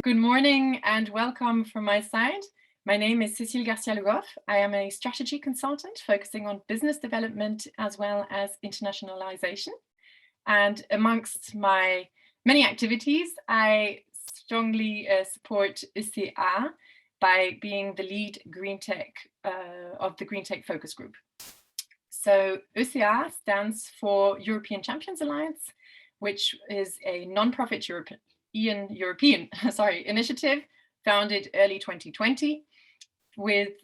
Good morning and welcome from my side. My name is Cécile Garcia-Legoff. I am a strategy consultant focusing on business development as well as internationalization. And amongst my many activities, I strongly support ESC by being the lead Greentech of the Greentech Focus Group. So ESC stands for European Champions Alliance, which is a non-profit European initiative founded early 2020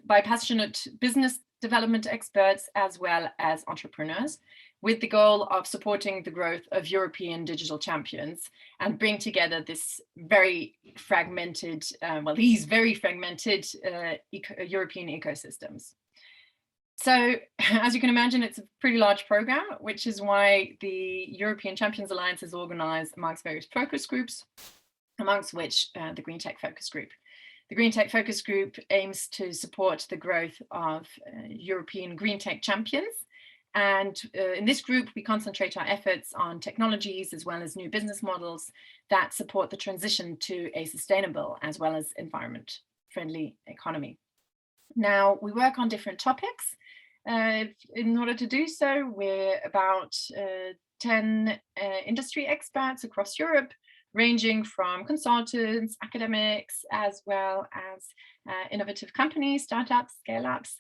by passionate business development experts as well as entrepreneurs, with the goal of supporting the growth of European digital champions and bring together this very fragmented, European ecosystems. So, as you can imagine, it's a pretty large program, which is why the European Champions Alliance is organized amongst various focus groups, amongst which the Greentech Focus Group. The Greentech Focus Group aims to support the growth of European Greentech champions. And in this group, we concentrate our efforts on technologies as well as new business models that support the transition to a sustainable as well as environment-friendly economy. Now, we work on different topics. In order to do so, we're about 10 industry experts across Europe, ranging from consultants, academics, as well as innovative companies, startups, scale-ups.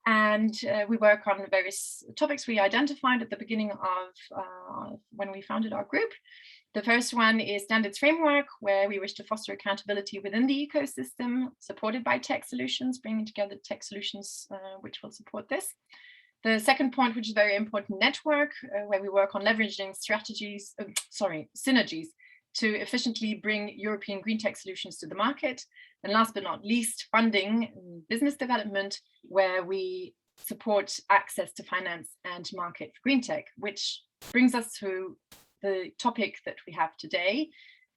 And we work on various topics we identified at the beginning of when we founded our group. The first one is standards framework, where we wish to foster accountability within the ecosystem, supported by tech solutions, bringing together tech solutions which will support this. The second point, which is very important, network, where we work on leveraging synergies to efficiently bring European green tech solutions to the market. And last but not least, funding, business development, where we support access to finance and market for green tech, which brings us to the topic that we have today,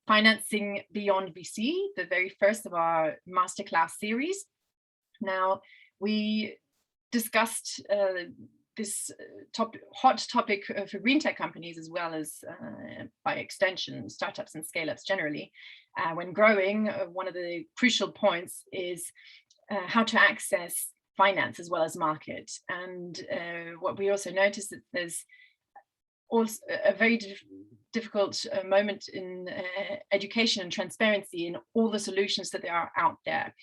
financing beyond VC, the very first of our masterclass series. Now, we discussed this hot topic for green tech companies, as well as by extension, startups and scale-ups generally. When growing, one of the crucial points is how to access finance as well as market. And what we also noticed that there's also a very difficult moment in education and transparency in all the solutions that there are out there,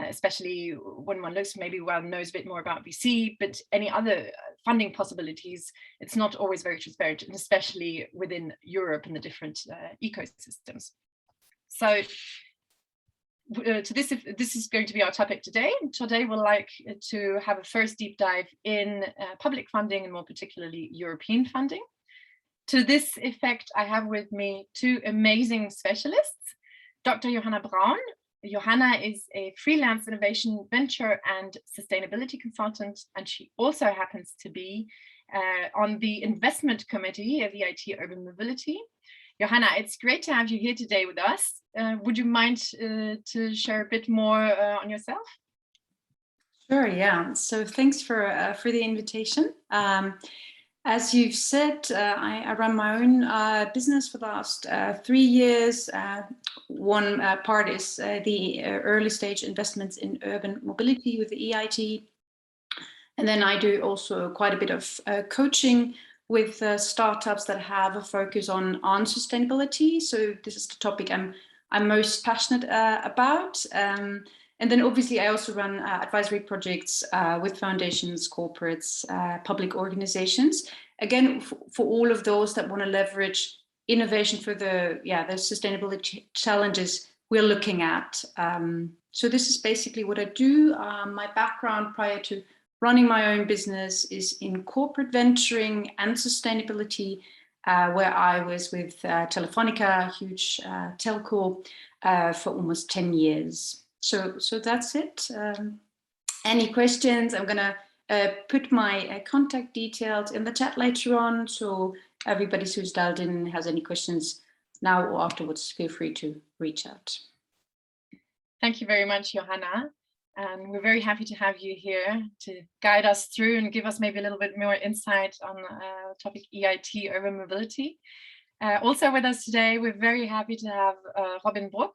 especially when one looks, maybe one knows a bit more about VC, but any other funding possibilities, it's not always very transparent, and especially within Europe and the different ecosystems. So this is going to be our topic today. Today we'd like to have a first deep dive in public funding, and more particularly European funding. To this effect, I have with me two amazing specialists, Dr. Johanna Braun. Johanna is a freelance innovation, venture and sustainability consultant, and she also happens to be on the investment committee of EIT Urban Mobility. Johanna, it's great to have you here today with us. Would you mind to share a bit more on yourself? Sure, yeah. So thanks for the invitation. As you've said, I run my own business for the last 3 years. One part is the early stage investments in urban mobility with the EIT. And then I do also quite a bit of coaching with startups that have a focus on sustainability. So this is the topic I'm most passionate about. And then obviously I also run advisory projects with foundations, corporates, public organizations. Again, for all of those that want to leverage innovation for the sustainability challenges we're looking at. So this is basically what I do. My background prior to running my own business is in corporate venturing and sustainability, where I was with Telefonica, a huge telco, for almost 10 years. So that's it. Any questions? I'm going to put my contact details in the chat later on. So everybody who's dialed in has any questions now or afterwards, feel free to reach out. Thank you very much, Johanna. And we're very happy to have you here to guide us through and give us maybe a little bit more insight on the topic EIT Urban Mobility. Also with us today, we're very happy to have Robin Bruck.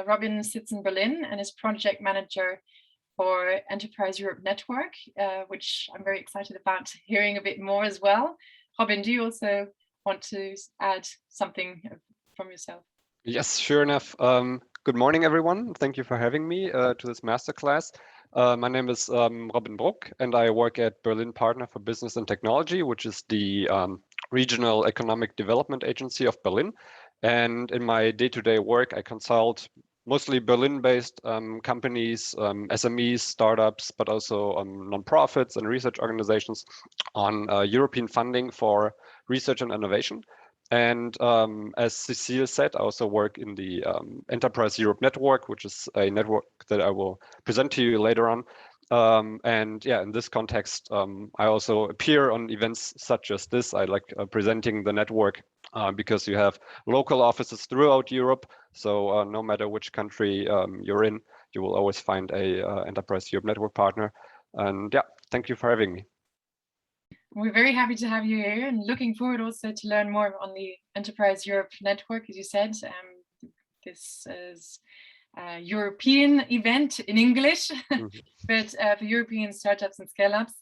Robin sits in Berlin and is project manager for Enterprise Europe Network, which I'm very excited about hearing a bit more as well. Robin, do you also want to add something from yourself? Yes, sure enough. Good morning, everyone. Thank you for having me to this masterclass. My name is Robin Bruck, and I work at Berlin Partner for Business and Technology, which is the regional economic development agency of Berlin. And in my day-to-day work, I consult mostly Berlin-based companies, SMEs, startups, but also nonprofits and research organizations on European funding for research and innovation. And as Cecile said, I also work in the Enterprise Europe Network, which is a network that I will present to you later on. And yeah, in this context, I also appear on events such as this. I like presenting the network because you have local offices throughout Europe. So no matter which country you're in, you will always find a Enterprise Europe Network partner. And yeah, thank you for having me. We're very happy to have you here and looking forward also to learn more on the Enterprise Europe Network, as you said. This is a European event in English, but for European startups and scale-ups.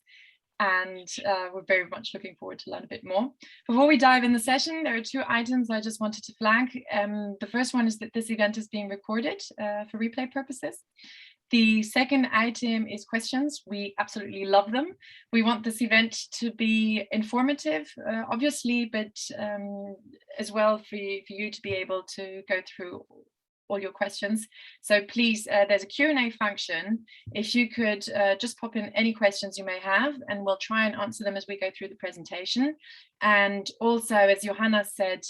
And we're very much looking forward to learn a bit more. Before we dive in the session, there are two items I just wanted to flag. The first one is that this event is being recorded for replay purposes. The second item is questions. We absolutely love them. We want this event to be informative, obviously, but as well for you to be able to go through all your questions. So please, there's a Q&A function. If you could just pop in any questions you may have, and we'll try and answer them as we go through the presentation. And also, as Johanna said,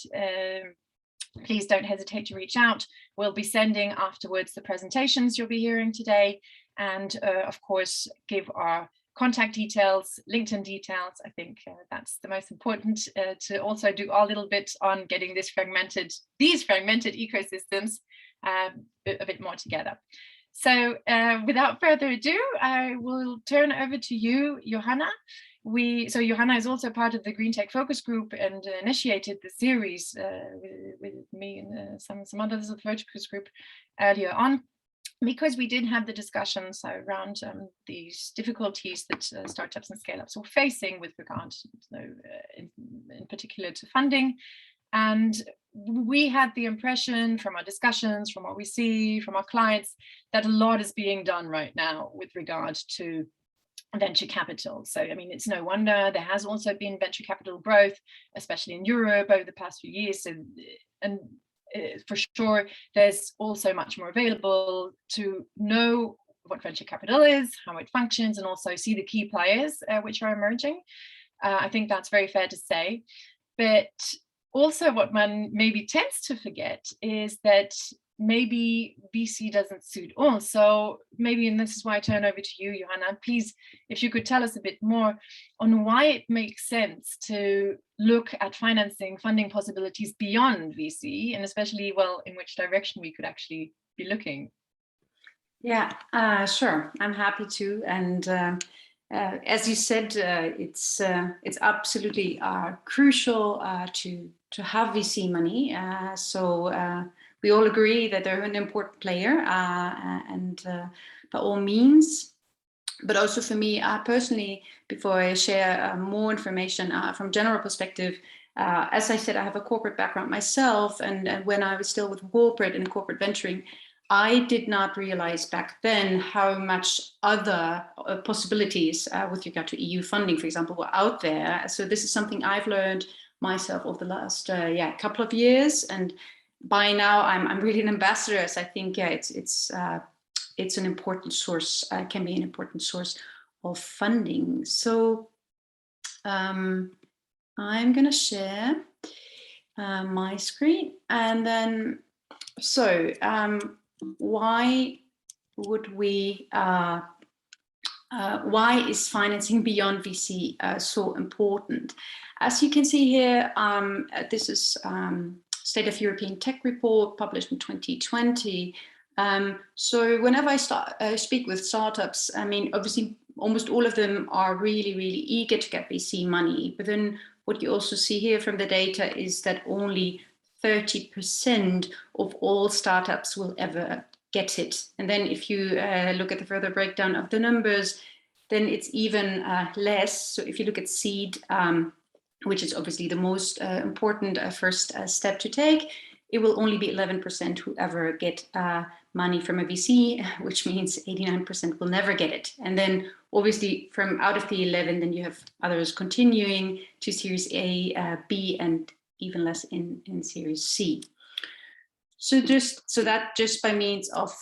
please don't hesitate to reach out. We'll be sending afterwards the presentations you'll be hearing today, and of course, give our contact details, LinkedIn details. I think that's the most important, to also do our little bit on getting these fragmented ecosystems a bit more together. So without further ado, I will turn over to you, Johanna. So Johanna is also part of the Greentech focus group and initiated the series with me and some others of the focus group earlier on, because we did have the discussions around these difficulties that startups and scale-ups were facing with regard to, in particular to funding. And we had the impression from our discussions, from what we see from our clients, that a lot is being done right now with regard to venture capital. So, I mean, it's no wonder there has also been venture capital growth, especially in Europe over the past few years. And for sure, there's also much more available to know what venture capital is, how it functions, and also see the key players which are emerging. I think that's very fair to say. But also what one maybe tends to forget is that maybe VC doesn't suit all. So maybe, and this is why I turn over to you, Johanna, please, if you could tell us a bit more on why it makes sense to look at funding possibilities beyond VC, and especially, well, in which direction we could actually be looking. Yeah, sure, I'm happy to. And as you said, it's absolutely crucial to have VC money. So we all agree that they're an important player, and by all means. But also for me personally, before I share more information from general perspective, as I said, I have a corporate background myself, and when I was still with corporate and corporate venturing, I did not realize back then how much other possibilities with regard to EU funding, for example, were out there. So this is something I've learned myself over the last couple of years, and by now I'm really an ambassador, as I think it's an important source, can be an important source of funding. So I'm going to share my screen, and then so why would we? Why is financing beyond VC so important? As you can see here, this is State of European Tech Report published in 2020. So whenever I speak with startups, I mean, obviously, almost all of them are really, really eager to get VC money. But then what you also see here from the data is that only 30% of all startups will ever get it. And then if you look at the further breakdown of the numbers, then it's even less. So if you look at seed, which is obviously the most important first step to take, it will only be 11% who ever get money from a VC, which means 89% will never get it. And then obviously from out of the 11, then you have others continuing to Series A, B, and even less in Series C. So that just by means of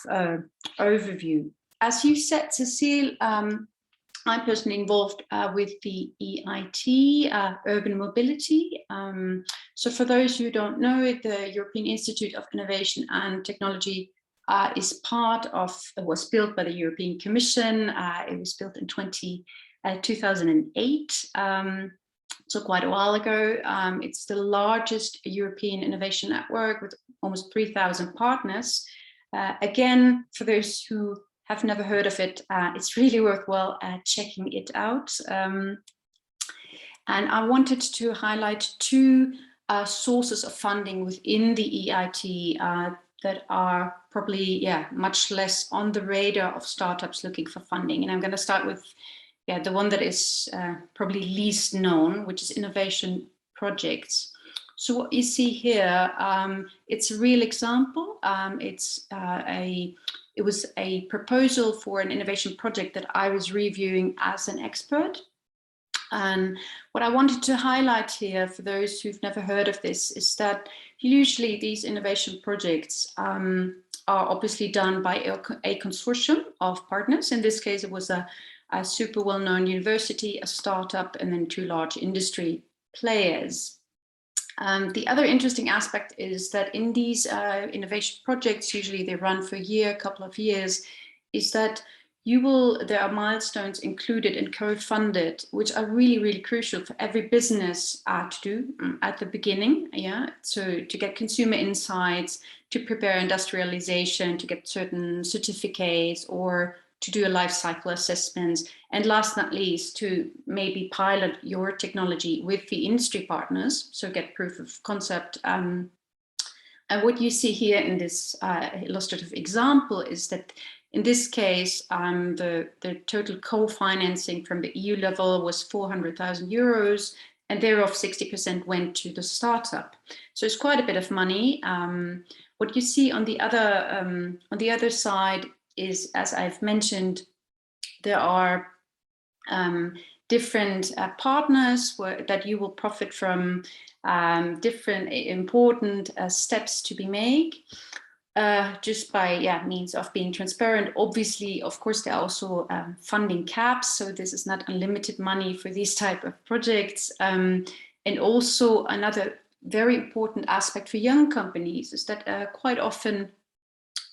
overview. As you said, Cecile, I'm personally involved with the EIT, Urban Mobility. So for those who don't know it, the European Institute of Innovation and Technology is part of, it was built by the European Commission. It was built in 2008, so quite a while ago. It's the largest European innovation network with almost 3,000 partners. Again, for those who have never heard of it, it's really worthwhile checking it out. And I wanted to highlight two sources of funding within the EIT that are probably much less on the radar of startups looking for funding. And I'm going to start with the one that is probably least known, which is innovation projects. So what you see here, it's a real example. It was a proposal for an innovation project that I was reviewing as an expert. And what I wanted to highlight here for those who've never heard of this is that usually these innovation projects are obviously done by a consortium of partners. In this case, it was a super well-known university, a startup, and then two large industry players. The other interesting aspect is that in these innovation projects, usually they run for a year, a couple of years, is that there are milestones included and co-funded, which are really, really crucial for every business to do at the beginning. So to get consumer insights, to prepare industrialization, to get certain certificates, or to do a life cycle assessment, and last but not least, to maybe pilot your technology with the industry partners, so get proof of concept. And what you see here in this illustrative example is that in this case, the total co-financing from the EU level was 400,000 euros, and thereof 60% went to the startup. So it's quite a bit of money. What you see on the other side is, as I've mentioned, there are different partners that you will profit from, different important steps to be made, just by means of being transparent. Obviously, of course, there are also funding caps, so this is not unlimited money for these type of projects. And also another very important aspect for young companies is that quite often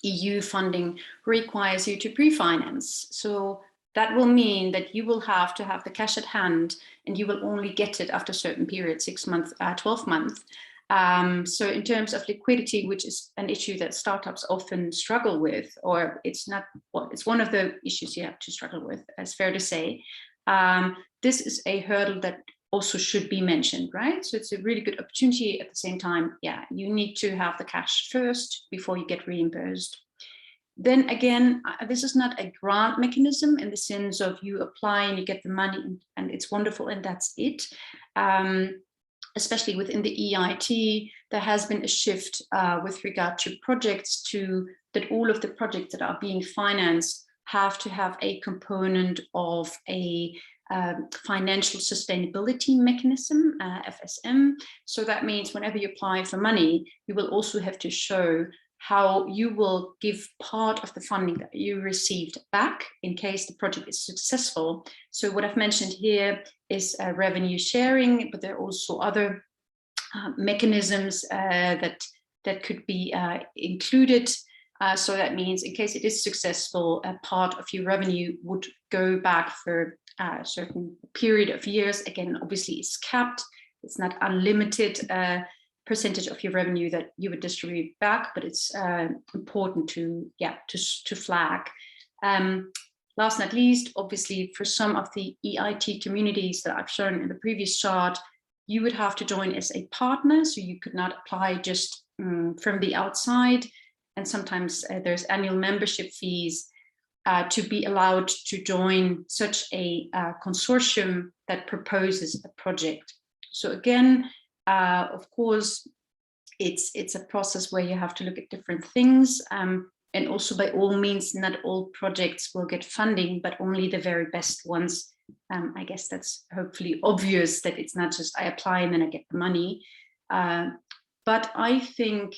EU funding requires you to pre-finance. So that will mean that you will have to have the cash at hand, and you will only get it after a certain period, 6 months, 12 months. So in terms of liquidity, which is an issue that startups often struggle with, or it's not, well, it's one of the issues you have to struggle with, it's fair to say. This is a hurdle that also should be mentioned, right? So it's a really good opportunity. At the same time, you need to have the cash first before you get reimbursed. Then again, this is not a grant mechanism in the sense of you apply and you get the money and it's wonderful and that's it. Especially within the EIT, there has been a shift with regard to projects that all of the projects that are being financed have to have a component of a financial sustainability mechanism, FSM. So that means whenever you apply for money, you will also have to show how you will give part of the funding that you received back in case the project is successful. So what I've mentioned here is revenue sharing, but there are also other mechanisms that could be included. So that means in case it is successful, a part of your revenue would go back for a certain period of years. Again, obviously it's capped. It's not unlimited percentage of your revenue that you would distribute back, but it's important to flag. Last but not least, obviously for some of the EIT communities that I've shown in the previous chart, you would have to join as a partner, so you could not apply just from the outside. And sometimes there's annual membership fees to be allowed to join such a consortium that proposes a project. So again, of course, it's a process where you have to look at different things. And also, by all means, not all projects will get funding, but only the very best ones. I guess that's hopefully obvious, that it's not just I apply and then I get the money. But I think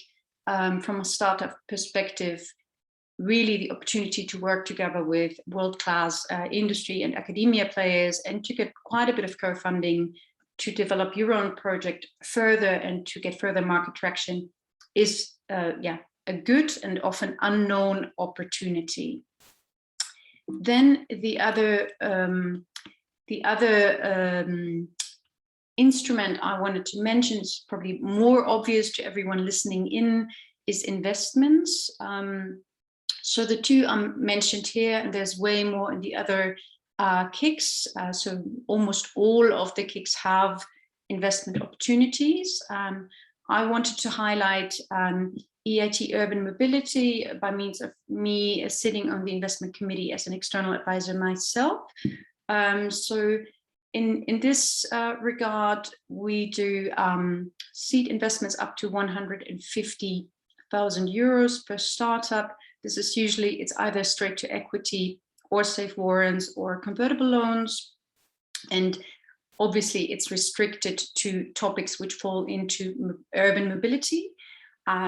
from a startup perspective, really the opportunity to work together with world-class industry and academia players and to get quite a bit of co-funding to develop your own project further and to get further market traction is a good and often unknown opportunity. Then the other instrument I wanted to mention is probably more obvious to everyone listening in, is investments. So the two mentioned here, and there's way more in the other KICs. So almost all of the KICs have investment opportunities. I wanted to highlight EIT Urban Mobility by means of me sitting on the investment committee as an external advisor myself. So in this regard, we do seed investments up to 150,000 euros per startup. This is usually, it's either straight to equity or safe warrants or convertible loans. And obviously it's restricted to topics which fall into urban mobility.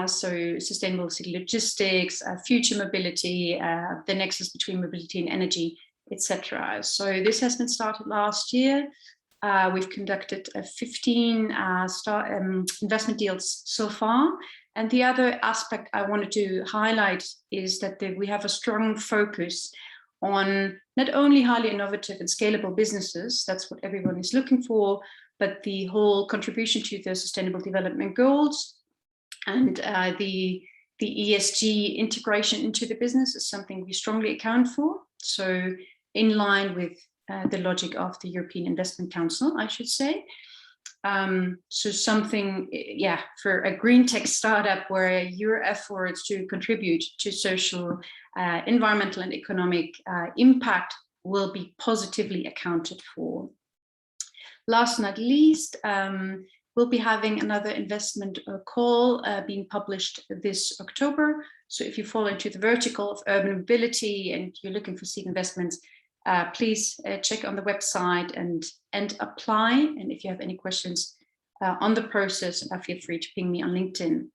So sustainable city logistics, future mobility, the nexus between mobility and energy, etc. So this has been started last year. We've conducted 15 investment deals so far. And the other aspect I wanted to highlight is that we have a strong focus on not only highly innovative and scalable businesses, that's what everyone is looking for, but the whole contribution to the Sustainable Development Goals. And the ESG integration into the business is something we strongly account for. So in line with the logic of the European Investment Council, I should say. So something, for a green tech startup where your efforts to contribute to social, environmental and economic impact will be positively accounted for. Last but not least, we'll be having another investment call being published this October. So if you fall into the vertical of urban mobility and you're looking for seed investments, please check on the website and apply. And if you have any questions on the process, feel free to ping me on LinkedIn.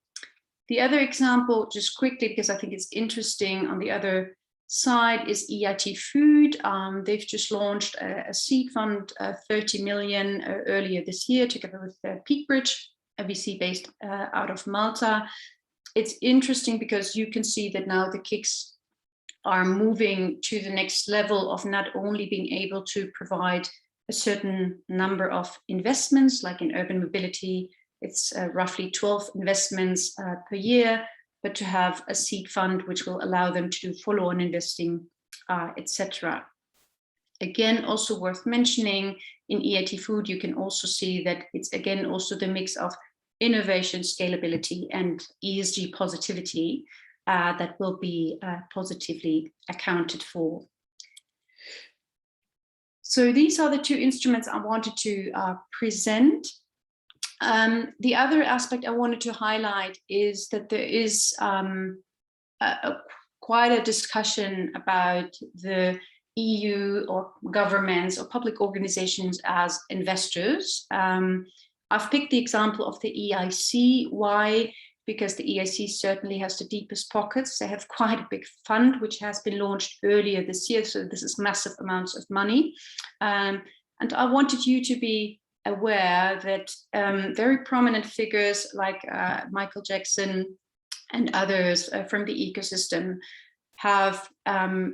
The other example, just quickly, because I think it's interesting, on the other side is EIT Food. They've just launched a seed fund, 30 million earlier this year, together with Peakbridge, a VC based out of Malta. It's interesting because you can see that now the KICs are moving to the next level of not only being able to provide a certain number of investments, like in urban mobility, it's roughly 12 investments per year, but to have a seed fund which will allow them to do follow-on investing, etc. Again, also worth mentioning, in EIT Food, you can also see that it's again also the mix of innovation, scalability, and ESG positivity that will be positively accounted for. So these are the two instruments I wanted to present. The other aspect I wanted to highlight is that there is quite a discussion about the EU or governments or public organizations as investors. I've picked the example of the EIC. Why? Because the EIC certainly has the deepest pockets. They have quite a big fund, which has been launched earlier this year. So this is massive amounts of money. And I wanted you to be aware that very prominent figures like Michael Jackson and others from the ecosystem have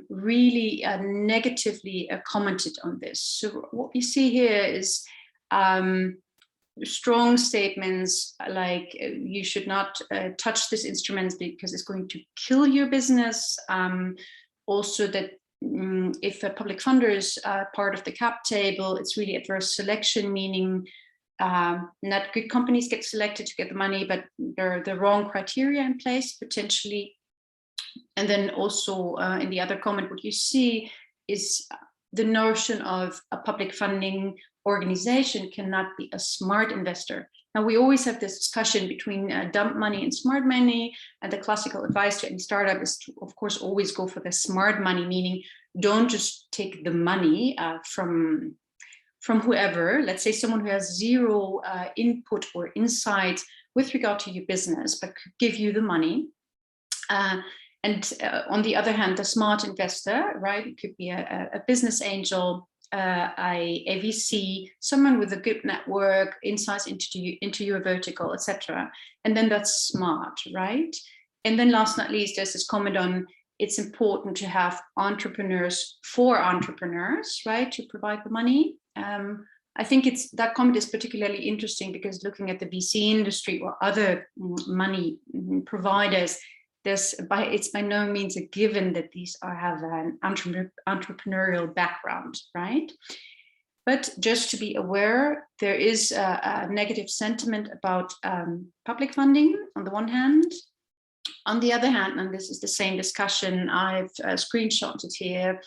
really negatively commented on this. So what we see here is strong statements like you should not touch this instrument because it's going to kill your business. Also that if a public funder is part of the cap table, it's really adverse selection, meaning not good companies get selected to get the money, but there are the wrong criteria in place potentially. And then also in the other comment, what you see is the notion of a public funding organization cannot be a smart investor. Now, we always have this discussion between dump money and smart money, and the classical advice to any startup is to, of course, always go for the smart money, meaning don't just take the money from whoever, let's say someone who has zero input or insight with regard to your business, but could give you the money. And on the other hand, the smart investor, right? It could be a business angel, a VC, someone with a good network, insights into your vertical, etc. And then that's smart, right? And then last but not least, there's this comment on it's important to have entrepreneurs for entrepreneurs, right? To provide the money. I think that comment is particularly interesting because looking at the VC industry or other money providers, it's by no means a given that these have an entrepreneurial background, right? But just to be aware, there is a negative sentiment about public funding on the one hand. On the other hand, and this is the same discussion, I've screenshotted here,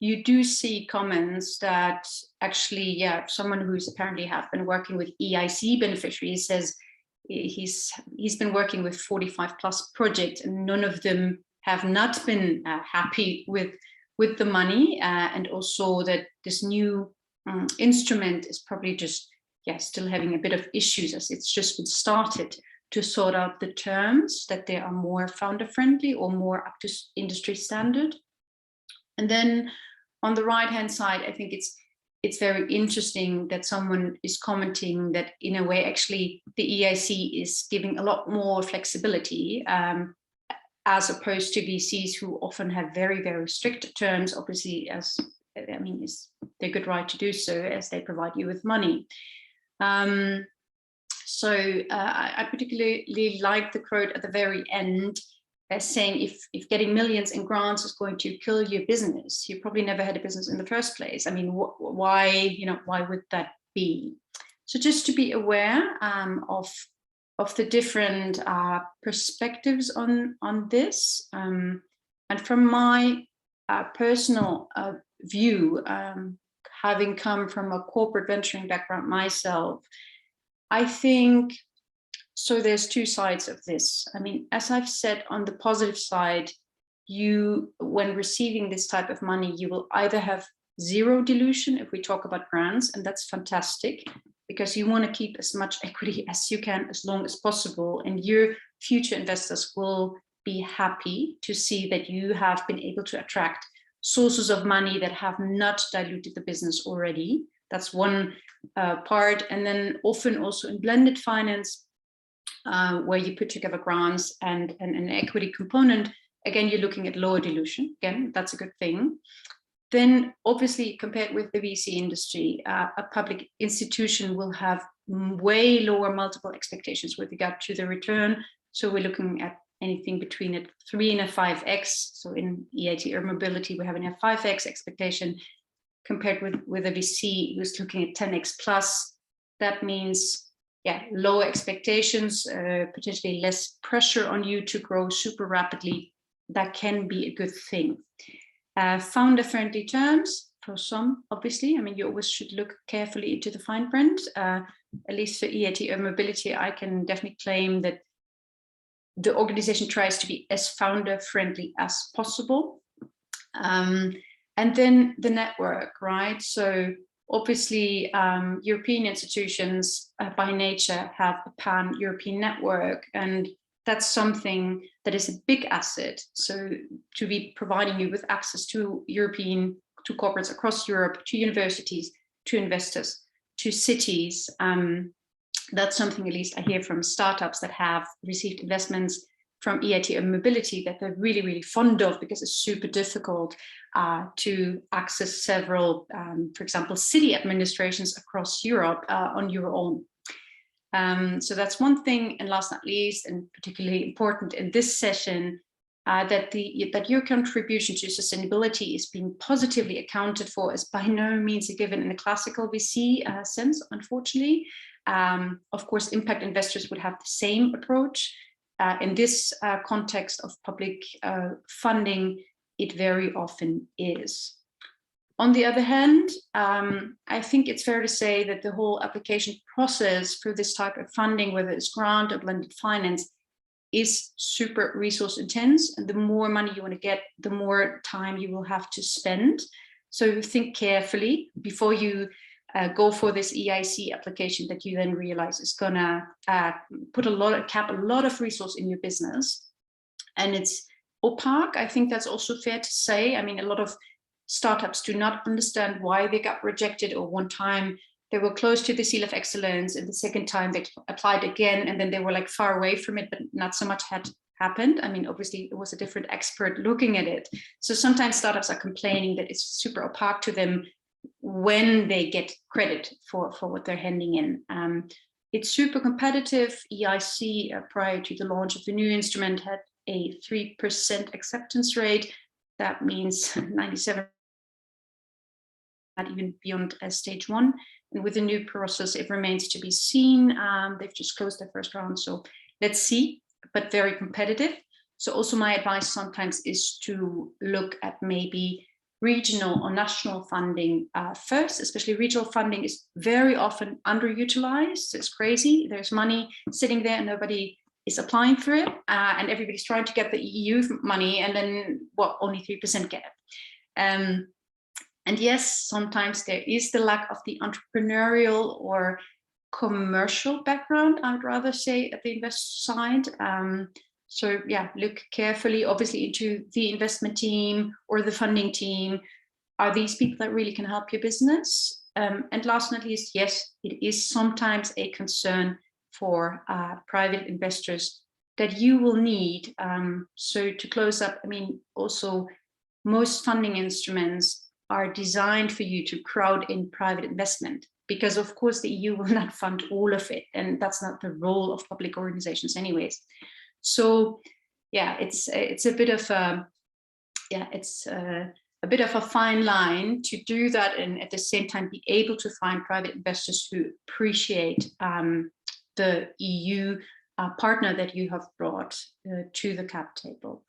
you do see comments that actually, yeah, someone who's apparently have been working with EIC beneficiaries says he's been working with 45 plus projects and none of them have not been happy with the money, and also that this new instrument is probably just, yeah, still having a bit of issues as it's just been started to sort out the terms, that they are more founder friendly or more up to industry standard. And then on the right hand side, I think it's very interesting that someone is commenting that in a way, actually, the EIC is giving a lot more flexibility as opposed to VCs who often have very, very strict terms, obviously, it's their good right to do so as they provide you with money. So I particularly like the quote at the very end as saying, if getting millions in grants is going to kill your business, you probably never had a business in the first place. I mean, why would that be? So just to be aware of the different perspectives on this. And from my personal view, having come from a corporate venturing background myself, I think, so there's two sides of this. I mean, as I've said, on the positive side, when receiving this type of money, you will either have zero dilution if we talk about grants, and that's fantastic because you want to keep as much equity as you can as long as possible, and your future investors will be happy to see that you have been able to attract sources of money that have not diluted the business already. That's one part. And then often also in blended finance, where you put together grants and an equity component, again, you're looking at lower dilution. Again, that's a good thing. Then obviously compared with the VC industry, a public institution will have way lower multiple expectations with regard to the return. So we're looking at anything between a 3 and a 5x. So in EIT Urban Mobility, we're having a 5x expectation compared with a VC who's looking at 10x plus. That means, yeah, lower expectations, potentially less pressure on you to grow super rapidly. That can be a good thing. Founder-friendly terms for some, obviously. I mean, you always should look carefully into the fine print. At least for EIT Urban Mobility, I can definitely claim that the organization tries to be as founder-friendly as possible. And then the network, right? So obviously, European institutions by nature have a pan-European network, and that's something that is a big asset. So to be providing you with access to corporates across Europe, to universities, to investors, to cities, that's something at least I hear from startups that have received investments from EIT Urban Mobility that they're really, really fond of, because it's super difficult to access several, for example, city administrations across Europe on your own. So that's one thing. And last but not least, and particularly important in this session, that your contribution to sustainability is being positively accounted for is by no means a given in the classical VC sense, unfortunately. Of course, impact investors would have the same approach. In this context of public funding, it very often is. On the other hand, I think it's fair to say that the whole application process for this type of funding, whether it's grant or blended finance, is super resource intense, and the more money you want to get, the more time you will have to spend. So think carefully before you go for this EIC application that you then realize is gonna put a lot of resource in your business, and it's opaque. I think that's also fair to say. I mean, a lot of startups do not understand why they got rejected, or one time they were close to the seal of excellence, and the second time they applied again, and then they were like far away from it, but not so much had happened. I mean, obviously it was a different expert looking at it. So sometimes startups are complaining that it's super opaque to them when they get credit for what they're handing in. It's super competitive. EIC, prior to the launch of the new instrument, had a 3% acceptance rate. That means 97, not even beyond stage 1. And with the new process, it remains to be seen. They've just closed their first round, so let's see, but very competitive. So also my advice sometimes is to look at maybe regional or national funding first. Especially regional funding is very often underutilized. It's crazy. There's money sitting there and nobody is applying for it, and everybody's trying to get the EU money, and then only 3% get it. And yes, sometimes there is the lack of the entrepreneurial or commercial background, I would rather say, at the investor side. So yeah, look carefully, obviously, into the investment team or the funding team. Are these people that really can help your business? And last but not least, yes, it is sometimes a concern for private investors that you will need. So to close up, I mean, also most funding instruments are designed for you to crowd in private investment, because of course the EU will not fund all of it, and that's not the role of public organizations anyways. So yeah, it's a bit of a bit of a fine line to do that, and at the same time be able to find private investors who appreciate the EU partner that you have brought to the cap table.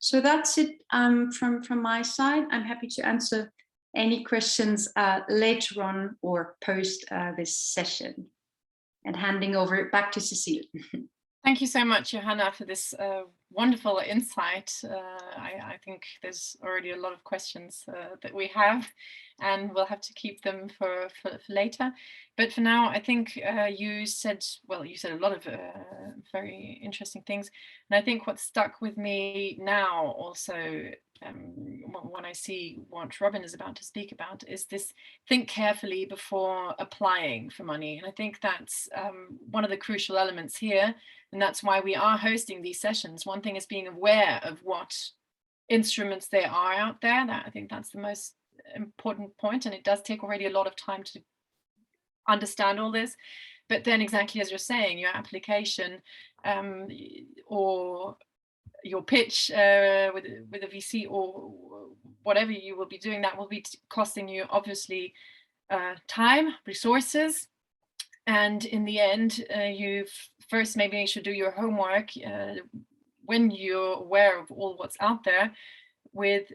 So that's it from my side. I'm happy to answer any questions later on or post this session. And handing over back to Cecile. Thank you so much, Johanna, for this wonderful insight. I think there's already a lot of questions that we have, and we'll have to keep them for later. But for now, I think you said a lot of very interesting things. And I think what stuck with me now also, when I see what Robin is about to speak about, is this think carefully before applying for money. And I think that's one of the crucial elements here. And that's why we are hosting these sessions. One thing is being aware of what instruments there are out there. I think that's the most important point. And it does take already a lot of time to understand all this. But then exactly as you're saying, your application or your pitch with a VC or whatever you will be doing, that will be costing you obviously time, resources. And in the end, you first maybe should do your homework when you're aware of all what's out there with,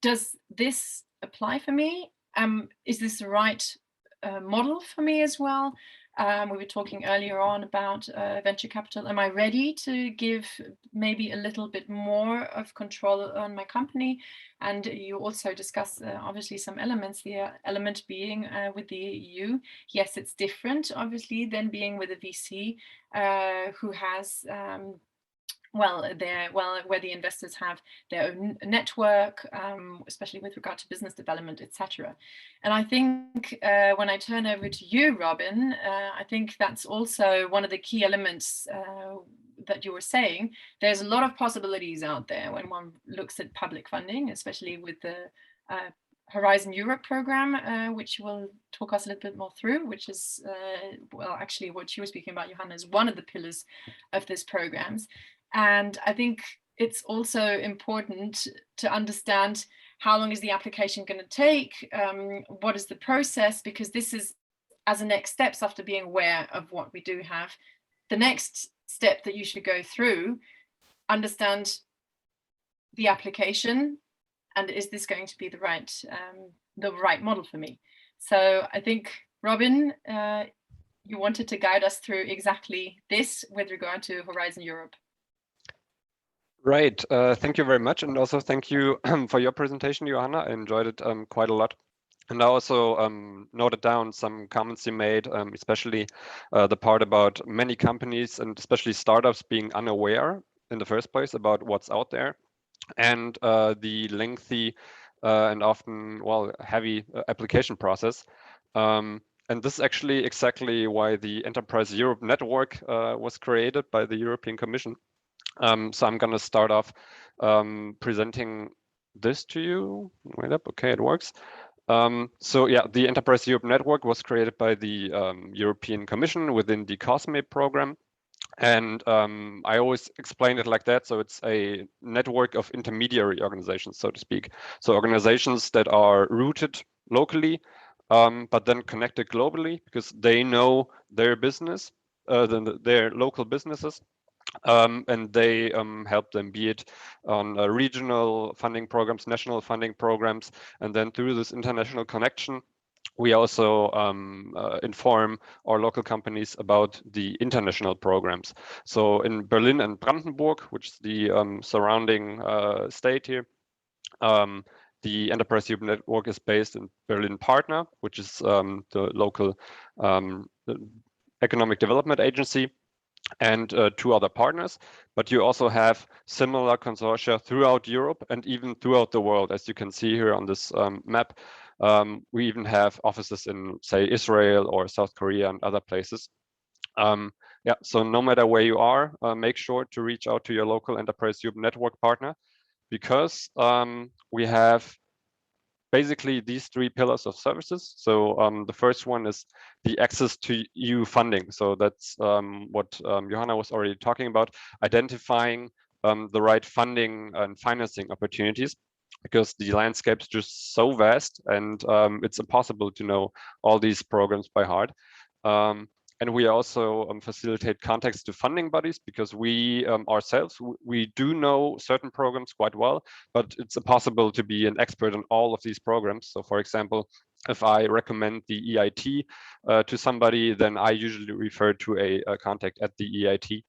does this apply for me? Is this the right model for me as well? We were talking earlier on about venture capital. Am I ready to give maybe a little bit more of control on my company? And you also discuss obviously some elements, the element being with the EU. Yes, it's different obviously than being with a VC who has where the investors have their own network, especially with regard to business development, etc. And I think when I turn over to you, Robin, I think that's also one of the key elements that you were saying. There's a lot of possibilities out there when one looks at public funding, especially with the Horizon Europe program, which we'll talk us a little bit more through, which is, actually what you were speaking about, Johanna, is one of the pillars of this programs. And I think it's also important to understand how long is the application going to take, what is the process, because this is, as a next steps after being aware of what we do have, the next step that you should go through, understand the application, and is this going to be the right model for me? So I think, Robin, you wanted to guide us through exactly this with regard to Horizon Europe. Right. Thank you very much. And also thank you for your presentation, Johanna. I enjoyed it quite a lot. And I also noted down some comments you made, especially the part about many companies and especially startups being unaware in the first place about what's out there, and the lengthy and often, well, heavy application process. And this is actually exactly why the Enterprise Europe Network was created by the European Commission. So I'm going to start off presenting this to you. Wait up. Okay, it works. So yeah, the Enterprise Europe Network was created by the European Commission within the COSME program. And I always explain it like that. So it's a network of intermediary organizations, so to speak. So organizations that are rooted locally, but then connected globally because they know their business, their local businesses. And they help them, be it on regional funding programs, national funding programs, and then through this international connection, we also inform our local companies about the international programs. So in Berlin and Brandenburg, which is the surrounding state here, the Enterprise Europe Network is based in Berlin Partner, which is the local economic development agency, and two other partners. But you also have similar consortia throughout Europe and even throughout the world, as you can see here on this map. We even have offices in, say, Israel or South Korea and other places. Yeah, so no matter where you are, make sure to reach out to your local Enterprise Europe Network partner, because we have basically these three pillars of services. So the first one is the access to EU funding. So that's what Johanna was already talking about, identifying the right funding and financing opportunities, because the landscape is just so vast, and it's impossible to know all these programs by heart. And we also facilitate contacts to funding bodies, because we ourselves, we do know certain programs quite well, but it's impossible to be an expert on all of these programs. So for example, if I recommend the EIT to somebody, then I usually refer to a contact at the EIT.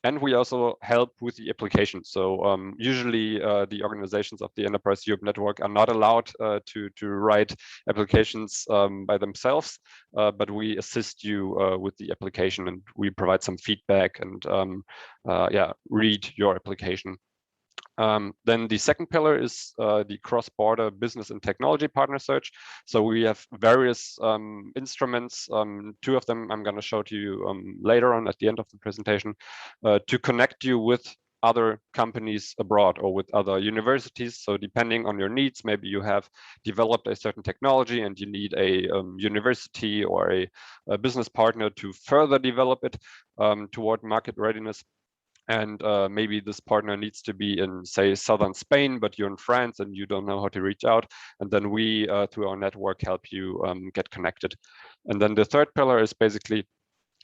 And we also help with the application. So usually the organizations of the Enterprise Europe Network are not allowed to write applications by themselves, but we assist you with the application, and we provide some feedback and yeah, read your application. Then the second pillar is the cross-border business and technology partner search. So we have various instruments. Two of them I'm going to show to you later on at the end of the presentation, to connect you with other companies abroad or with other universities. So depending on your needs, maybe you have developed a certain technology and you need a university or a business partner to further develop it toward market readiness. And maybe this partner needs to be in, say, southern Spain, but you're in France and you don't know how to reach out. And then we, through our network, help you get connected. And then the third pillar is basically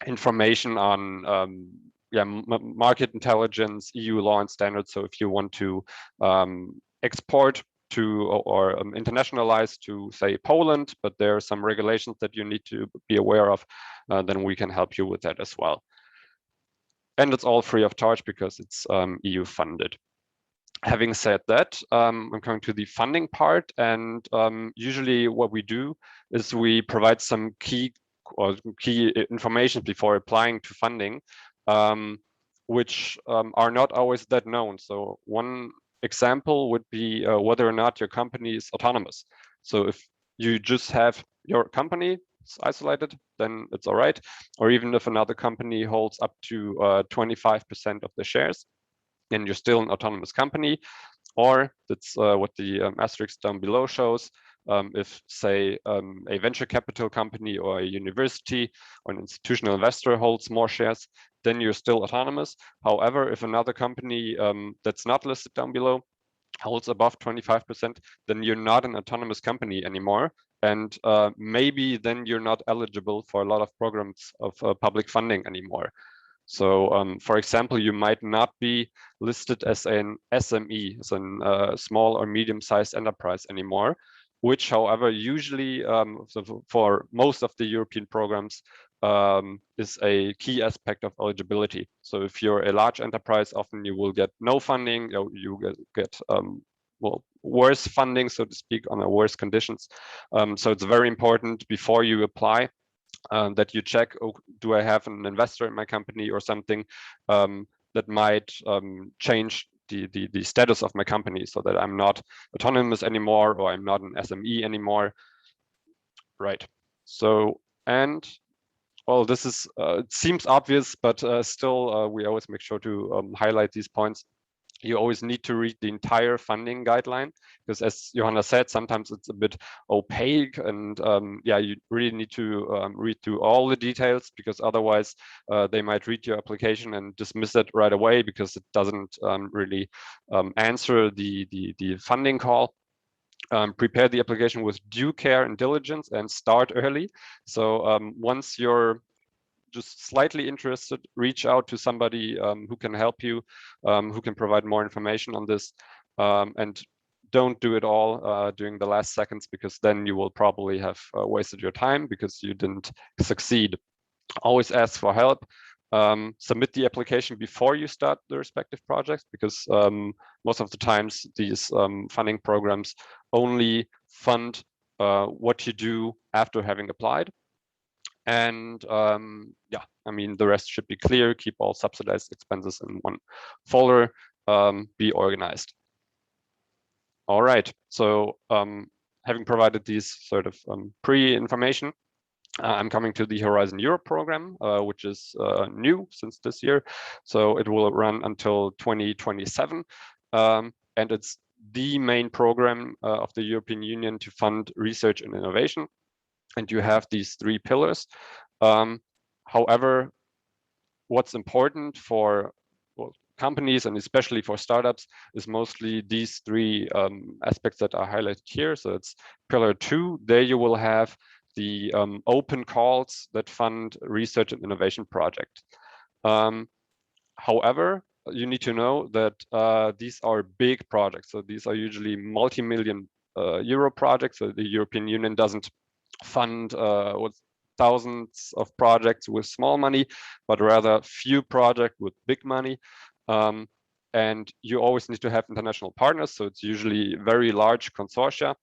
information on yeah, market intelligence, EU law and standards. So if you want to export to or internationalize to, say, Poland, but there are some regulations that you need to be aware of, then we can help you with that as well. And it's all free of charge because it's EU funded. Having said that, I'm coming to the funding part, and usually what we do is we provide some key information before applying to funding, which are not always that known. So one example would be whether or not your company is autonomous. So if you just have your company isolated, then it's all right. Or even if another company holds up to 25% of the shares, and you're still an autonomous company, Or that's what the asterisk down below shows. If, say, a venture capital company or a university or an institutional investor holds more shares, then you're still autonomous. However, if another company that's not listed down below holds above 25%, then you're not an autonomous company anymore. And maybe then you're not eligible for a lot of programs of public funding anymore. So, for example, you might not be listed as an SME, as a small or medium-sized enterprise anymore, which, however, usually so for most of the European programs is a key aspect of eligibility. So if you're a large enterprise, often you will get no funding, you get well, worse funding, so to speak, on worse conditions. So it's very important before you apply that you check, oh, do I have an investor in my company or something that might change the status of my company, so that I'm not autonomous anymore or I'm not an SME anymore. Right. So, and well, this is, it seems obvious, but still we always make sure to highlight these points. You always need to read the entire funding guideline, because as Johanna said, sometimes it's a bit opaque, and yeah, you really need to read through all the details, because otherwise they might read your application and dismiss it right away because it doesn't really answer the funding call. Prepare the application with due care and diligence and start early. So once you're just slightly interested, reach out to somebody who can help you, who can provide more information on this, and don't do it all during the last seconds, because then you will probably have wasted your time because you didn't succeed. Always ask for help. Submit the application before you start the respective projects, because most of the times these funding programs only fund what you do after having applied. And yeah, I mean, the rest should be clear. Keep all subsidized expenses in one folder. Be organized. All right. So having provided these sort of pre-information, I'm coming to the Horizon Europe program, which is new since this year. So it will run until 2027. And it's the main program of the European Union to fund research and innovation. And you have these three pillars. However, what's important for companies and especially for startups is mostly these three aspects that are highlighted here. So it's pillar 2. There you will have the open calls that fund research and innovation project. However, you need to know that these are big projects. So these are usually multi-million euro projects. So the European Union doesn't fund thousands of projects with small money, but rather few projects with big money. And you always need to have international partners. So it's usually very large consortia.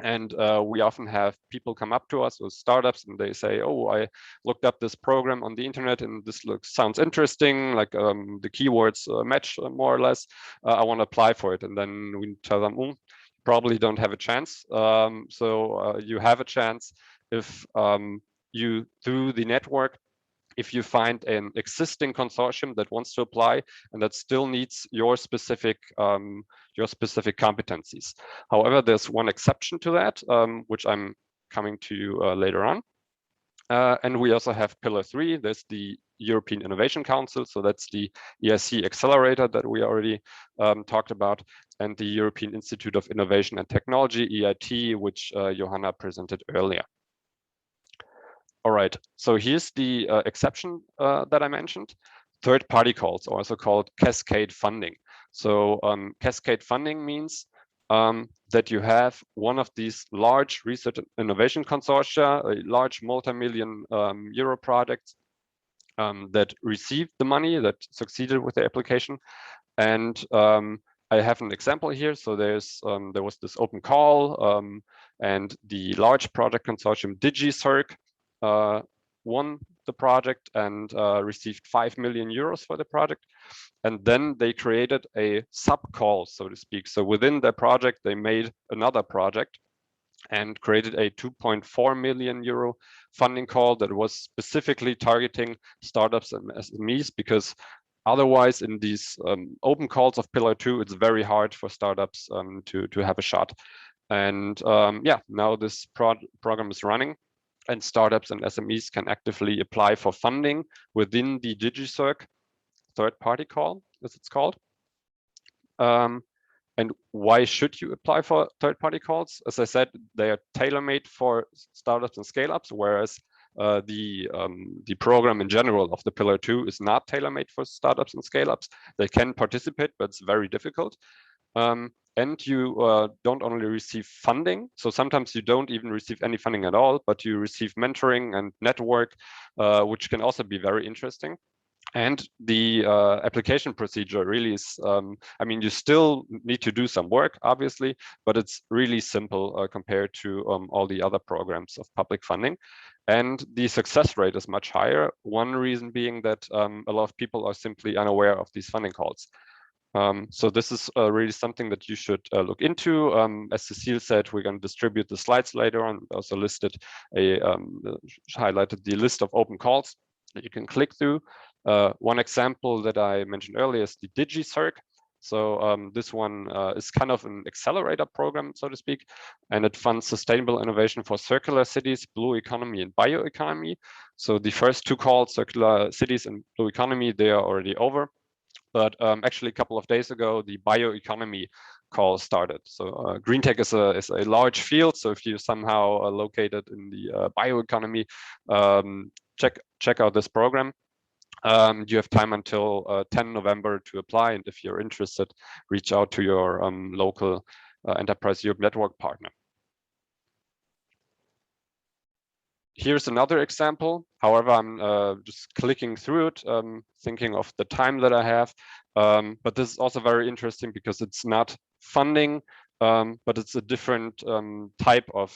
And we often have people come up to us with startups and they say, oh, I looked up this program on the internet and this sounds interesting, like the keywords match more or less. I want to apply for it. And then we tell them, probably don't have a chance. So you have a chance if you, through the network, if you find an existing consortium that wants to apply and that still needs your specific competencies. However, there's one exception to that, which I'm coming to later on. And we also have pillar 3. There's the European Innovation Council. So that's the ESC Accelerator that we already talked about, and the European Institute of Innovation and Technology, EIT, which Johanna presented earlier. All right, so here's the exception that I mentioned. Third-party calls, also called Cascade funding. So Cascade funding means that you have one of these large research and innovation consortia, a large multi-million euro projects that received the money, that succeeded with the application. And I have an example here. So there was this open call, and the large project consortium digicirc won the project and received 5 million euros for the project. And then they created a sub-call, so to speak. So within their project, they made another project and created a 2.4 million euro funding call that was specifically targeting startups and SMEs, because Otherwise, in these open calls of Pillar 2, it's very hard for startups to have a shot. And yeah, now this program is running, and startups and SMEs can actively apply for funding within the digicirc third-party call, as it's called. And why should you apply for third-party calls? As I said, they are tailor-made for startups and scale-ups, whereas the program in general of the Pillar 2 is not tailor-made for startups and scale-ups. They can participate, but it's very difficult. And you don't only receive funding, so sometimes you don't even receive any funding at all, but you receive mentoring and network, which can also be very interesting. And the application procedure really is, I mean, you still need to do some work, obviously, but it's really simple compared to all the other programs of public funding. And the success rate is much higher. One reason being that a lot of people are simply unaware of these funding calls. So this is really something that you should look into. As Cecile said, we're going to distribute the slides later on. Also listed highlighted the list of open calls that you can click through. One example that I mentioned earlier is the digicirc. So this one is kind of an accelerator program, so to speak, and it funds sustainable innovation for circular cities, blue economy, and bioeconomy. So the first two calls, circular cities and blue economy, they are already over. But actually, a couple of days ago, the bioeconomy call started. So Greentech is a large field. So if you somehow are located in the bioeconomy, check out this program. You have time until 10 November to apply, and if you're interested, reach out to your local Enterprise Europe Network partner. Here's another example. However, I'm just clicking through it, thinking of the time that I have. But this is also very interesting because it's not funding, but it's a different type of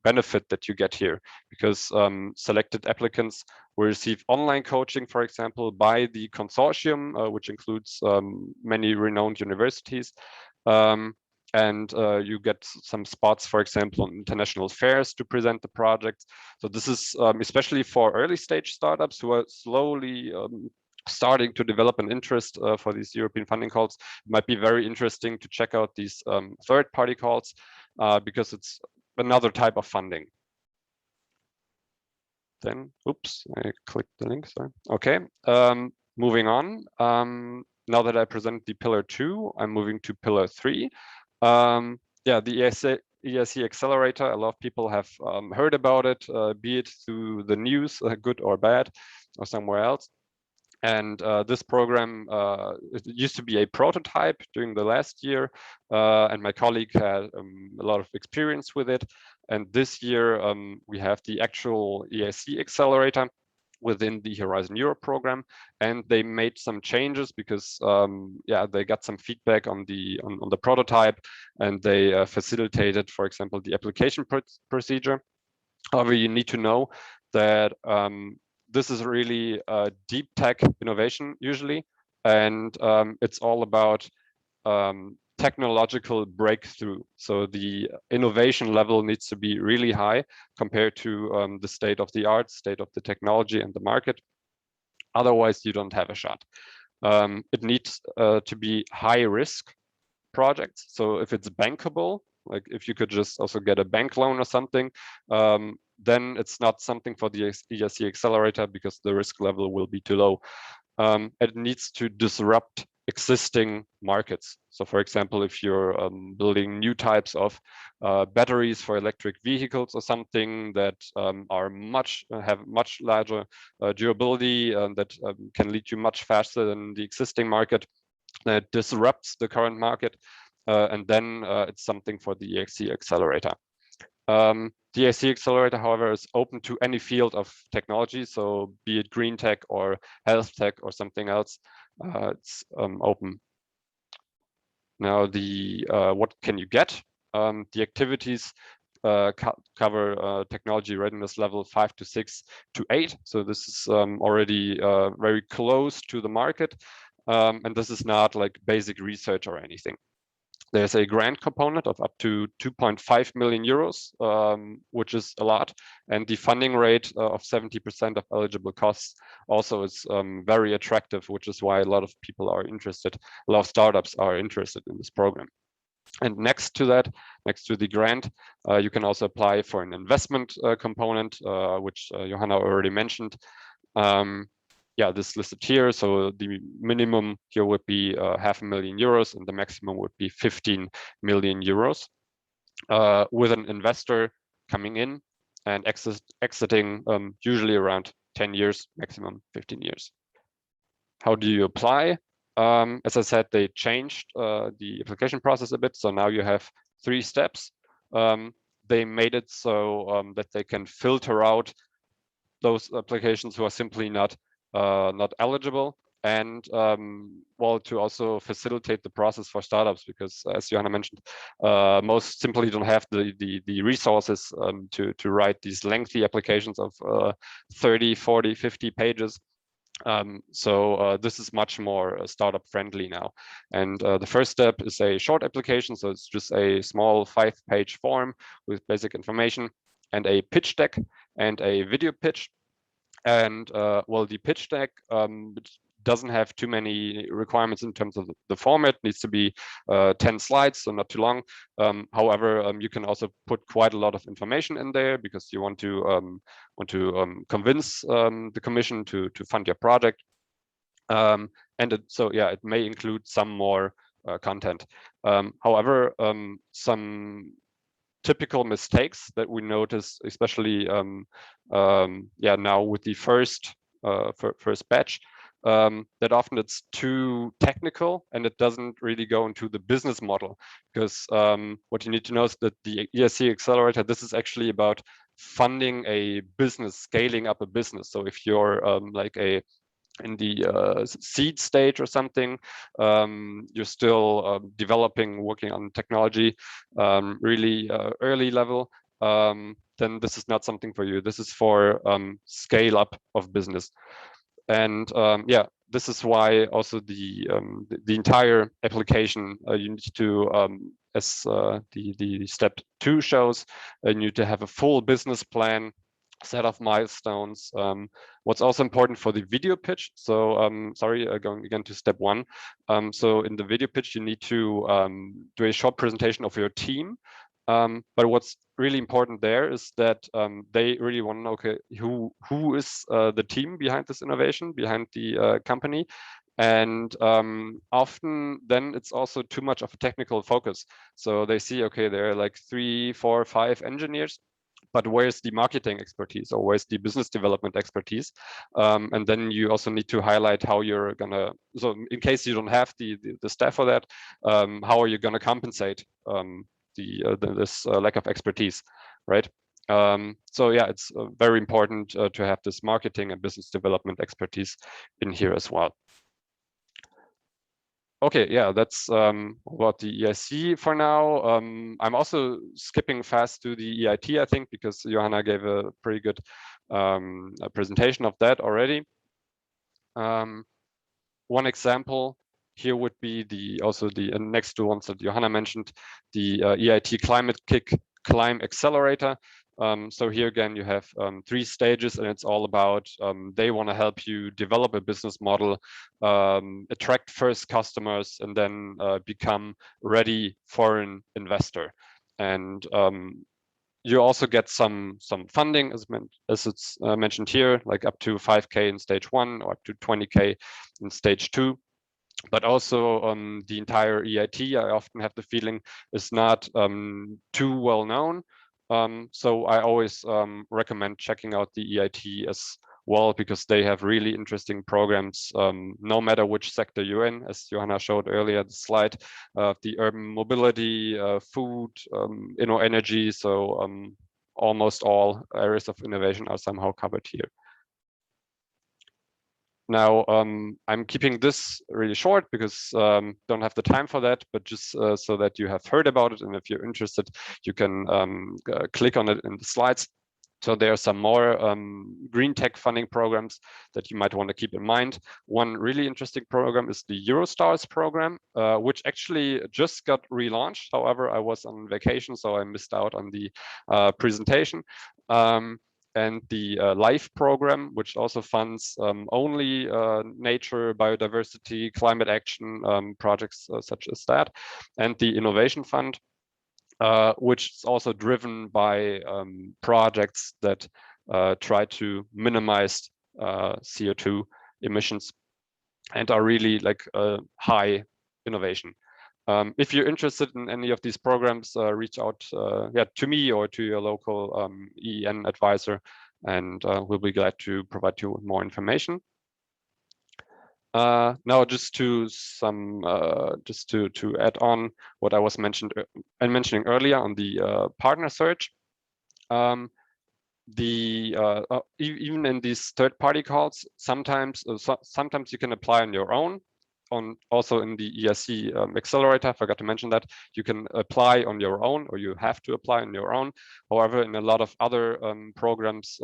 benefit that you get here, because selected applicants will receive online coaching, for example, by the consortium, which includes many renowned universities. And you get some spots, for example, on international fairs to present the project. So this is especially for early stage startups who are slowly starting to develop an interest for these European funding calls. It might be very interesting to check out these third-party calls because it's another type of funding. Then, oops, I clicked the link, sorry. Okay, moving on. Now that I present the Pillar 2, I'm moving to Pillar 3. Yeah, the ESC Accelerator, a lot of people have heard about it, be it through the news, good or bad, or somewhere else. And this program it used to be a prototype during the last year, and my colleague had a lot of experience with it. And this year we have the actual ESC Accelerator within the Horizon Europe program, and they made some changes because yeah, they got some feedback on the prototype, and they facilitated, for example, the application procedure. However, you need to know that this is really deep tech innovation usually, and it's all about technological breakthrough. So the innovation level needs to be really high compared to the state of the art, state of the technology and the market. Otherwise, you don't have a shot. It needs to be high risk projects. So if it's bankable, like if you could just also get a bank loan or something, then it's not something for the ESC Accelerator because the risk level will be too low. It needs to disrupt existing markets. So for example, if you're building new types of batteries for electric vehicles or something that have much larger durability that can lead you much faster than the existing market, that disrupts the current market, and then it's something for the ESC Accelerator. The ESC Accelerator, however, is open to any field of technology, so be it green tech or health tech or something else, it's open. Now, what can you get? The activities cover technology readiness level 5 to 6 to 8. So this is already very close to the market, and this is not like basic research or anything. There's a grant component of up to 2.5 million euros, which is a lot. And the funding rate of 70% of eligible costs also is very attractive, which is why a lot of people are interested, a lot of startups are interested in this program. And next to that, next to the grant, you can also apply for an investment component, which Johanna already mentioned. Yeah, this listed here. So the minimum here would be 500,000 euros and the maximum would be 15 million euros with an investor coming in and exiting usually around 10 years, maximum 15 years. How do you apply? As I said, they changed the application process a bit. So now you have 3 steps. They made it so that they can filter out those applications who are simply not eligible, and well, to also facilitate the process for startups, because as Johanna mentioned, most simply don't have the resources to write these lengthy applications of 30, 40, 50 pages. So this is much more startup friendly now. And the first step is a short application. So it's just a small 5-page form with basic information and a pitch deck and a video pitch. And well, the pitch deck doesn't have too many requirements in terms of the format. It needs to be 10 slides, so not too long. However, you can also put quite a lot of information in there because you want to convince the commission to fund your project. And so yeah, it may include some more content. However, some typical mistakes that we notice, especially yeah, now with the first batch, that often it's too technical and it doesn't really go into the business model, because what you need to know is that the ESC Accelerator, this is actually about funding a business, scaling up a business. So if you're like in the seed stage or something, you're still developing, working on technology, really early level, then this is not something for you. This is for scale up of business. And yeah, this is why also the entire application you need to, as the step 2 shows, you need to have a full business plan, set of milestones. What's also important for the video pitch. So sorry, going again to step 1. So in the video pitch, you need to do a short presentation of your team. But what's really important there is that they really want to know, okay, who is the team behind this innovation, behind the company. And often then it's also too much of a technical focus. So they see, okay, there are like 3, 4, 5 engineers, but where's the marketing expertise, or where's the business development expertise? And then you also need to highlight how you're gonna, so in case you don't have the staff for that, how are you gonna compensate this lack of expertise, right? So yeah, it's very important to have this marketing and business development expertise in here as well. Okay, yeah, that's about the EIC for now. I'm also skipping fast to the EIT, I think, because Johanna gave a pretty good presentation of that already. One example here would be also the next to ones that Johanna mentioned, the EIT Climate Kick Climb Accelerator. So here again, you have 3 stages, and it's all about they want to help you develop a business model, attract first customers, and then become ready for an investor. And you also get some funding, as it's mentioned here, like up to 5K in stage 1 or up to 20K in stage 2. But also the entire EIT, I often have the feeling, is not too well known. So I always recommend checking out the EIT as well, because they have really interesting programs, no matter which sector you're in, as Johanna showed earlier, the slide of the urban mobility, food, energy. So almost all areas of innovation are somehow covered here. Now, I'm keeping this really short because don't have the time for that, but just so that you have heard about it, and if you're interested, you can click on it in the slides. So there are some more green tech funding programs that you might want to keep in mind. One really interesting program is the Eurostars program, which actually just got relaunched. However, I was on vacation, so I missed out on the presentation. And the LIFE program, which also funds only nature, biodiversity, climate action projects such as that. And the Innovation Fund, which is also driven by projects that try to minimize CO2 emissions and are really like high innovation. If you're interested in any of these programs, reach out to me or to your local EEN advisor, and we'll be glad to provide you with more information. Now, just to add on what I was mentioning earlier on the partner search, even in these third-party calls, sometimes you can apply on your own. Also in the ESC Accelerator, I forgot to mention that you can apply on your own, or you have to apply on your own. However, in a lot of other programs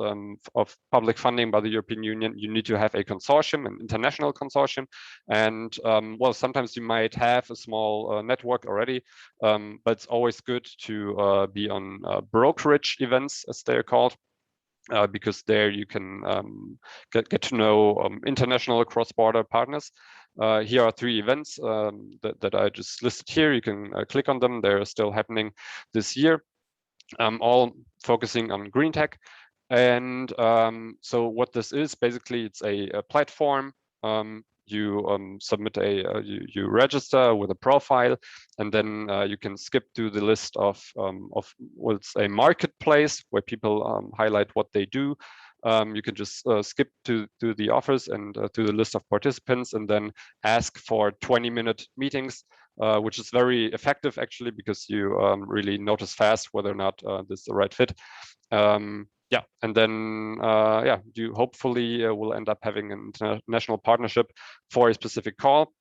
of public funding by the European Union, you need to have a consortium, an international consortium. And well, sometimes you might have a small network already, but it's always good to be on brokerage events, as they're called. Because there you can get to know international cross-border partners. Here are 3 events that I just listed here. You can click on them. They're still happening this year, all focusing on green tech. And so what this is, basically, it's a platform. You submit you register with a profile, and then you can skip to the list of what's a marketplace where people highlight what they do. You can just skip to the offers and to the list of participants, and then ask for 20-minute meetings, which is very effective actually, because you really notice fast whether or not this is the right fit. Yeah, and then you hopefully will end up having an international partnership for a specific call,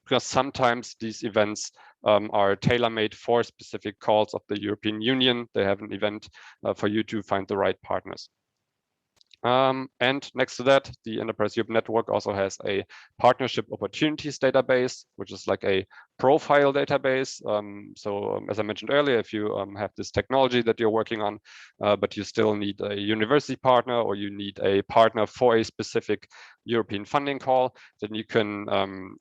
because sometimes these events are tailor-made for specific calls of the European Union. They have an event for you to find the right partners. And next to that, the Enterprise Europe Network also has a partnership opportunities database, which is like a profile database. As I mentioned earlier, if you have this technology that you're working on, but you still need a university partner, or you need a partner for a specific European funding call, then you can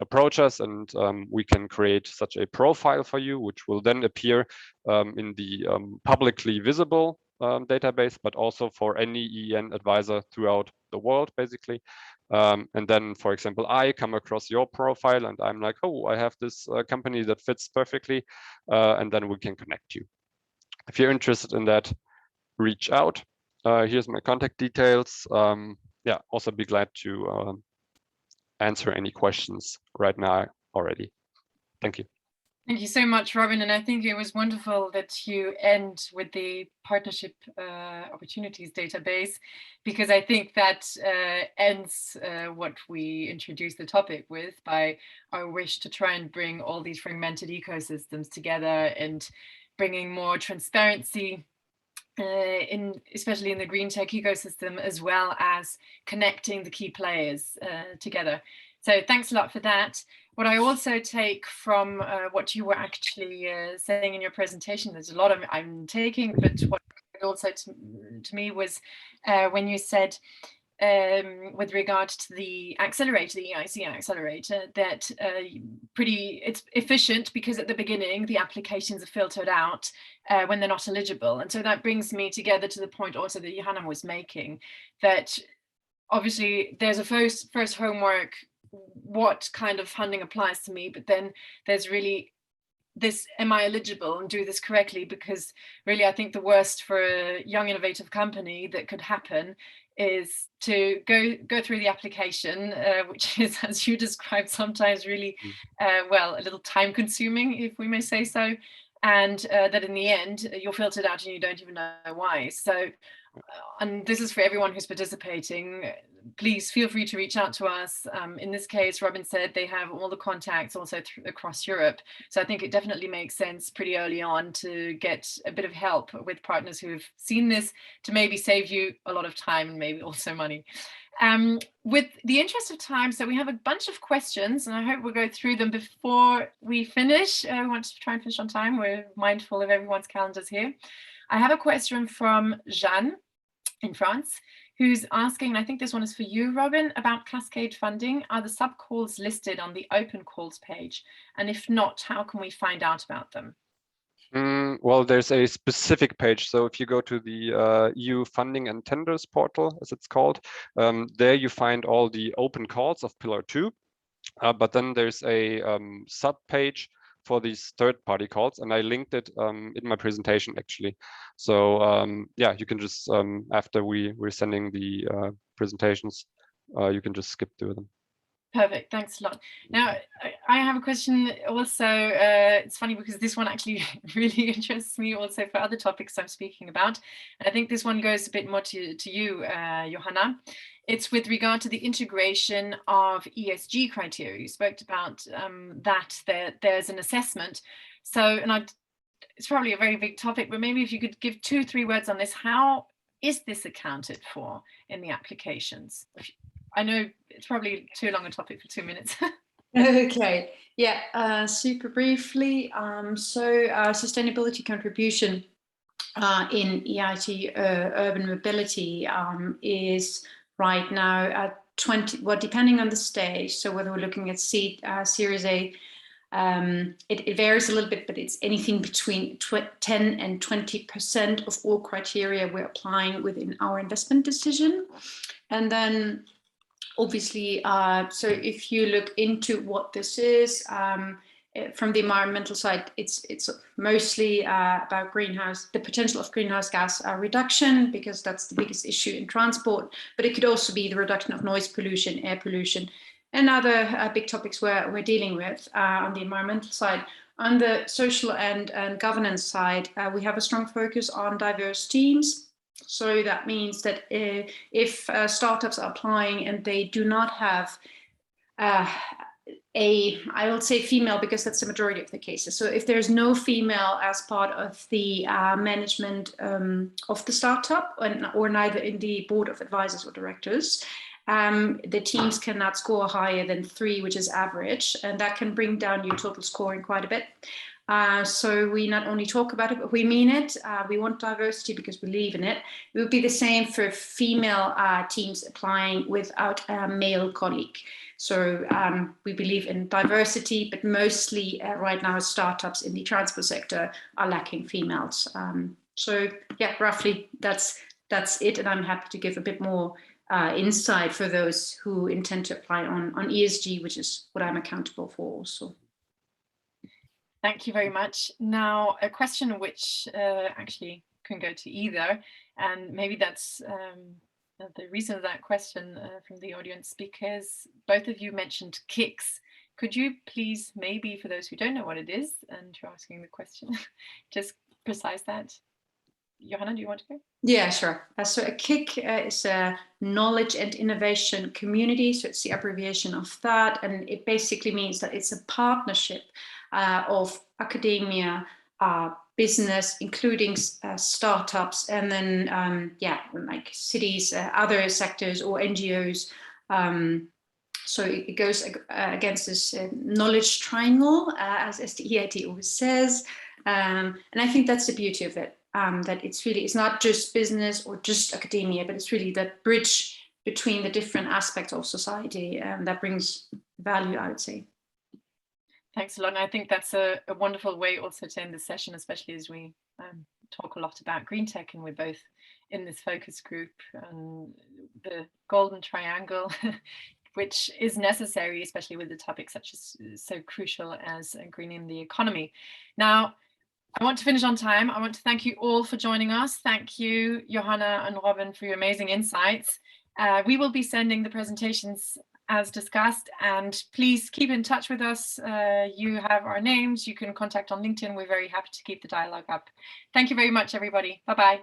approach us, and we can create such a profile for you, which will then appear in the publicly visible database, but also for any EEN advisor throughout the world, basically. And then, for example, I come across your profile and I'm like, oh, I have this company that fits perfectly, and then we can connect you. If you're interested in that, reach out. Here's my contact details. Yeah, also be glad to answer any questions right now already. Thank you. Thank you so much, Robin. And I think it was wonderful that you end with the partnership opportunities database, because I think that ends what we introduced the topic with, by our wish to try and bring all these fragmented ecosystems together and bringing more transparency especially in the green tech ecosystem, as well as connecting the key players together. So thanks a lot for that. What I also take from what you were actually saying in your presentation, there's a lot of I'm taking, but what also to me was when you said with regard to the accelerator, the EIC Accelerator, that it's efficient, because at the beginning the applications are filtered out when they're not eligible. And so that brings me together to the point also that Johanna was making, that obviously there's a first homework, what kind of funding applies to me, but then there's really this, am I eligible and do this correctly? Because really I think the worst for a young innovative company that could happen is to go through the application, which is, as you described, sometimes really well, a little time consuming, if we may say so, and that in the end you're filtered out and you don't even know why. So and this is for everyone who's participating, please feel free to reach out to us. In this case, Robin said they have all the contacts also across Europe. So I think it definitely makes sense pretty early on to get a bit of help with partners who have seen this to maybe save you a lot of time and maybe also money. With the interest of time, so we have a bunch of questions and I hope we'll go through them before we finish. We want to try and finish on time. We're mindful of everyone's calendars here. I have a question from Jeanne in France, who's asking, and I think this one is for you, Robin, about Cascade funding. Are the sub-calls listed on the open calls page? And if not, how can we find out about them? Well, there's a specific page. So if you go to the EU funding and tenders portal, as it's called, there you find all the open calls of Pillar 2. But then there's a sub page for these third-party calls, and I linked it in my presentation actually. So yeah, you can just after we're sending the presentations, you can just skip through them. Perfect, thanks a lot. Now, I have a question also. It's funny because this one actually really interests me also for other topics I'm speaking about. I think this one goes a bit more to you, Johanna. It's with regard to the integration of ESG criteria. You spoke about that there's an assessment. So, and it's probably a very big topic, but maybe if you could give 2-3 words on this, how is this accounted for in the applications? I know it's probably too long a topic for 2 minutes. Okay, yeah, super briefly. Sustainability contribution in EIT urban mobility is right now at 20, well, depending on the stage. So whether we're looking at Series A, it varies a little bit, but it's anything between 10 and 20% of all criteria we're applying within our investment decision. And then obviously, so if you look into what this is, from the environmental side, it's mostly about the potential of greenhouse gas reduction, because that's the biggest issue in transport, but it could also be the reduction of noise pollution, air pollution, and other big topics we're dealing with on the environmental side. On the social and governance side, we have a strong focus on diverse teams. So that means that if startups are applying and they do not have I will say female, because that's the majority of the cases. So if there's no female as part of the management of the startup, or neither in the board of advisors or directors, the teams cannot score higher than 3, which is average, and that can bring down your total scoring quite a bit. So we not only talk about it, but we mean it. We want diversity because we believe in it. It would be the same for female teams applying without a male colleague. So we believe in diversity, but mostly right now startups in the transport sector are lacking females. So yeah, roughly that's it. And I'm happy to give a bit more insight for those who intend to apply on ESG, which is what I'm accountable for also. Thank you very much. Now, a question which actually can go to either, and maybe that's the reason of that question from the audience, because both of you mentioned KICS. Could you please, maybe for those who don't know what it is and who are asking the question, just precise that? Johanna, do you want to go? Yeah, sure. So a KIC is a knowledge and innovation community. So it's the abbreviation of that. And it basically means that it's a partnership of academia, business, including startups, and then, yeah, like cities, other sectors or NGOs. So it goes against this knowledge triangle, as the EIT always says. And I think that's the beauty of it. That it's not just business or just academia, but it's really that bridge between the different aspects of society, and that brings value, I would say. Thanks a lot. And I think that's a wonderful way also to end the session, especially as we talk a lot about green tech, and we're both in this focus group, the golden triangle, which is necessary, especially with the topics such as so crucial as greening the economy. Now, I want to finish on time. I want to thank you all for joining us. Thank you, Johanna and Robin, for your amazing insights. We will be sending the presentations as discussed, and please keep in touch with us. You have our names. You can contact on LinkedIn. We're very happy to keep the dialogue up. Thank you very much, everybody. Bye-bye.